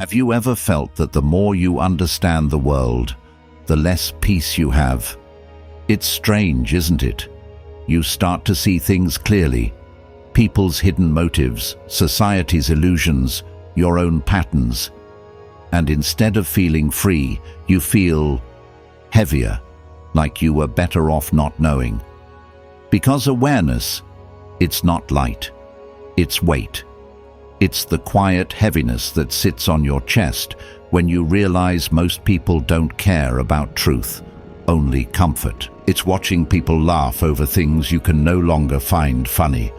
Have you ever felt that the more you understand the world, the less peace you have? It's strange, isn't it? You start to see things clearly. People's hidden motives, society's illusions, your own patterns. And instead of feeling free, you feel heavier, like you were better off not knowing. Because awareness, it's not light, it's weight. It's the quiet heaviness that sits on your chest when you realize most people don't care about truth, only comfort. It's watching people laugh over things you can no longer find funny.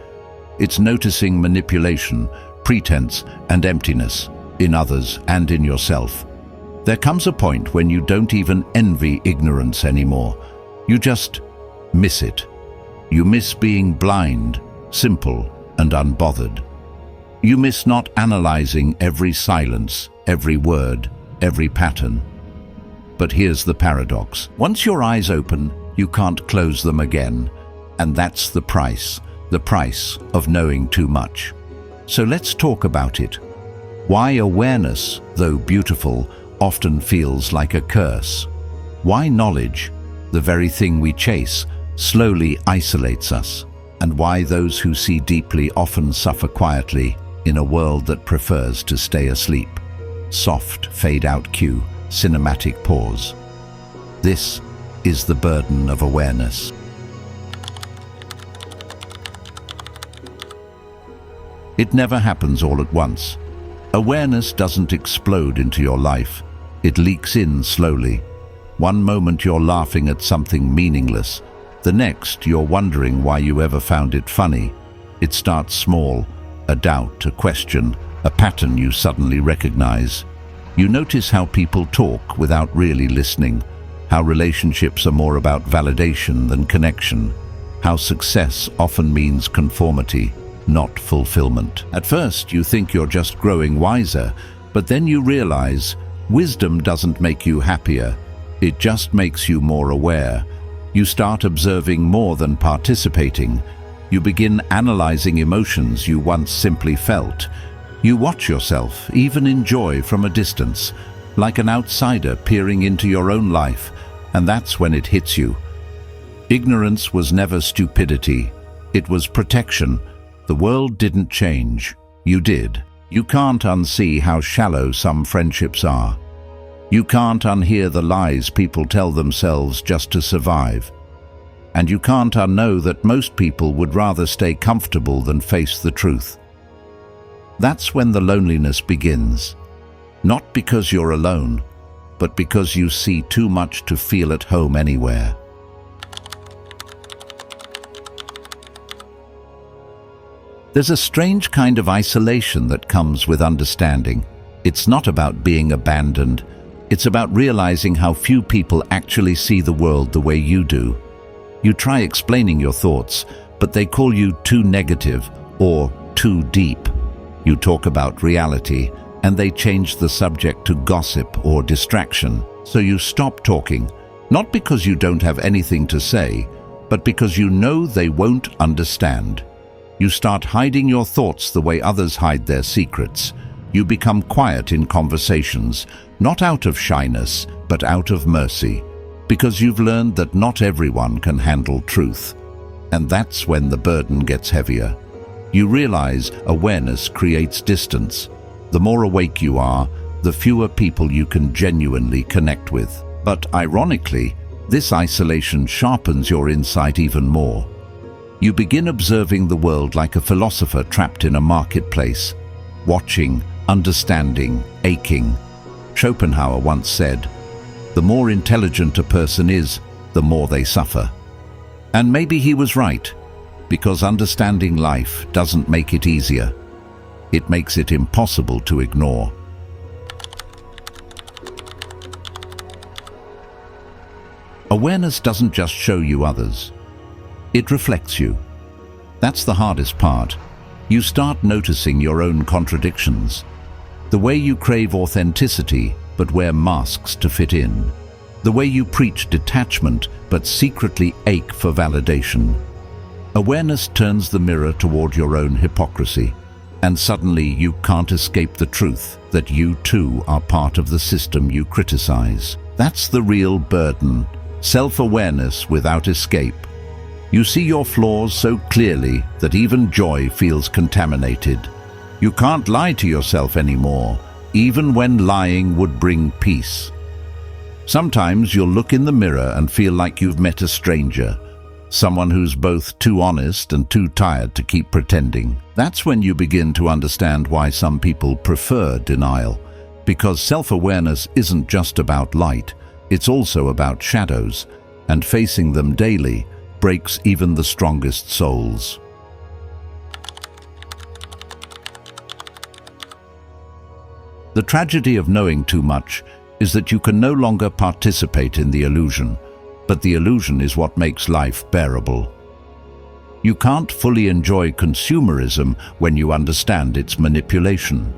It's noticing manipulation, pretense, and emptiness in others and in yourself. There comes a point when you don't even envy ignorance anymore. You just miss it. You miss being blind, simple, and unbothered. You miss not analyzing every silence, every word, every pattern. But here's the paradox. Once your eyes open, you can't close them again. And that's the price of knowing too much. So let's talk about it. Why awareness, though beautiful, often feels like a curse. Why knowledge, the very thing we chase, slowly isolates us. And why those who see deeply often suffer quietly in a world that prefers to stay asleep. Soft fade-out cue, cinematic pause. This is the burden of awareness. It never happens all at once. Awareness doesn't explode into your life. It leaks in slowly. One moment you're laughing at something meaningless. The next you're wondering why you ever found it funny. It starts small, a doubt, a question, a pattern you suddenly recognize. You notice how people talk without really listening, how relationships are more about validation than connection, how success often means conformity, not fulfillment. At first, you think you're just growing wiser, but then you realize wisdom doesn't make you happier. It just makes you more aware. You start observing more than participating. You begin analyzing emotions you once simply felt. You watch yourself, even enjoy from a distance, like an outsider peering into your own life, and that's when it hits you. Ignorance was never stupidity. It was protection. The world didn't change. You did. You can't unsee how shallow some friendships are. You can't unhear the lies people tell themselves just to survive. And you can't unknow that most people would rather stay comfortable than face the truth. That's when the loneliness begins. Not because you're alone, but because you see too much to feel at home anywhere. There's a strange kind of isolation that comes with understanding. It's not about being abandoned. It's about realizing how few people actually see the world the way you do. You try explaining your thoughts, but they call you too negative or too deep. You talk about reality, and they change the subject to gossip or distraction. So you stop talking, not because you don't have anything to say, but because you know they won't understand. You start hiding your thoughts the way others hide their secrets. You become quiet in conversations, not out of shyness, but out of mercy, because you've learned that not everyone can handle truth. And that's when the burden gets heavier. You realize awareness creates distance. The more awake you are, the fewer people you can genuinely connect with. But ironically, this isolation sharpens your insight even more. You begin observing the world like a philosopher trapped in a marketplace, watching, understanding, aching. Schopenhauer once said, "The more intelligent a person is, the more they suffer." And maybe he was right, because understanding life doesn't make it easier. It makes it impossible to ignore. Awareness doesn't just show you others. It reflects you. That's the hardest part. You start noticing your own contradictions. The way you crave authenticity but wear masks to fit in. The way you preach detachment but secretly ache for validation. Awareness turns the mirror toward your own hypocrisy. And suddenly you can't escape the truth that you too are part of the system you criticize. That's the real burden, self-awareness without escape. You see your flaws so clearly that even joy feels contaminated. You can't lie to yourself anymore, even when lying would bring peace. Sometimes you'll look in the mirror and feel like you've met a stranger, someone who's both too honest and too tired to keep pretending. That's when you begin to understand why some people prefer denial, because self-awareness isn't just about light, it's also about shadows, and facing them daily breaks even the strongest souls. The tragedy of knowing too much is that you can no longer participate in the illusion, but the illusion is what makes life bearable. You can't fully enjoy consumerism when you understand its manipulation.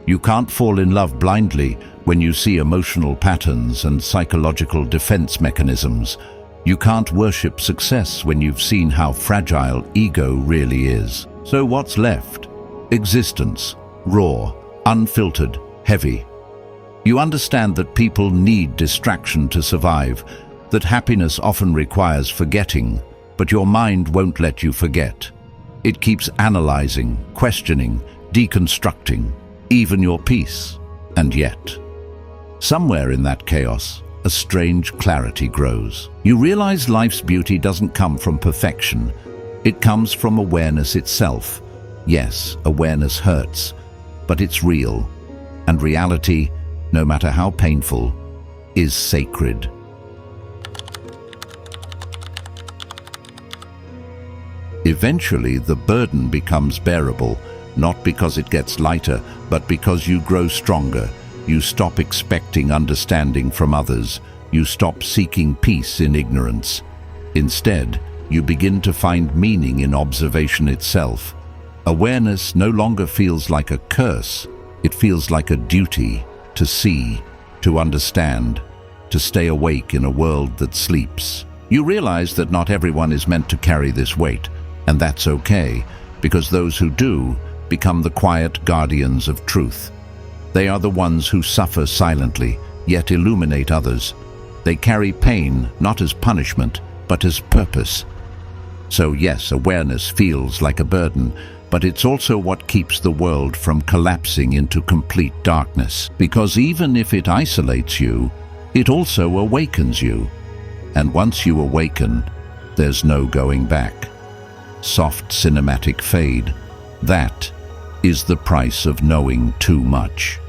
You can't fall in love blindly when you see emotional patterns and psychological defense mechanisms. You can't worship success when you've seen how fragile ego really is. So what's left? Existence, raw, unfiltered, heavy. You understand that people need distraction to survive, that happiness often requires forgetting, but your mind won't let you forget. It keeps analyzing, questioning, deconstructing, even your peace. And yet, somewhere in that chaos, a strange clarity grows. You realize life's beauty doesn't come from perfection. It comes from awareness itself. Yes, awareness hurts, but it's real. And reality, no matter how painful, is sacred. Eventually, the burden becomes bearable, not because it gets lighter, but because you grow stronger. You stop expecting understanding from others. You stop seeking peace in ignorance. Instead, you begin to find meaning in observation itself. Awareness no longer feels like a curse. It feels like a duty to see, to understand, to stay awake in a world that sleeps. You realize that not everyone is meant to carry this weight, and that's okay, because those who do become the quiet guardians of truth. They are the ones who suffer silently, yet illuminate others. They carry pain not as punishment, but as purpose. So yes, awareness feels like a burden, but it's also what keeps the world from collapsing into complete darkness. Because even if it isolates you, it also awakens you. And once you awaken, there's no going back. Soft cinematic fade. That is the price of knowing too much.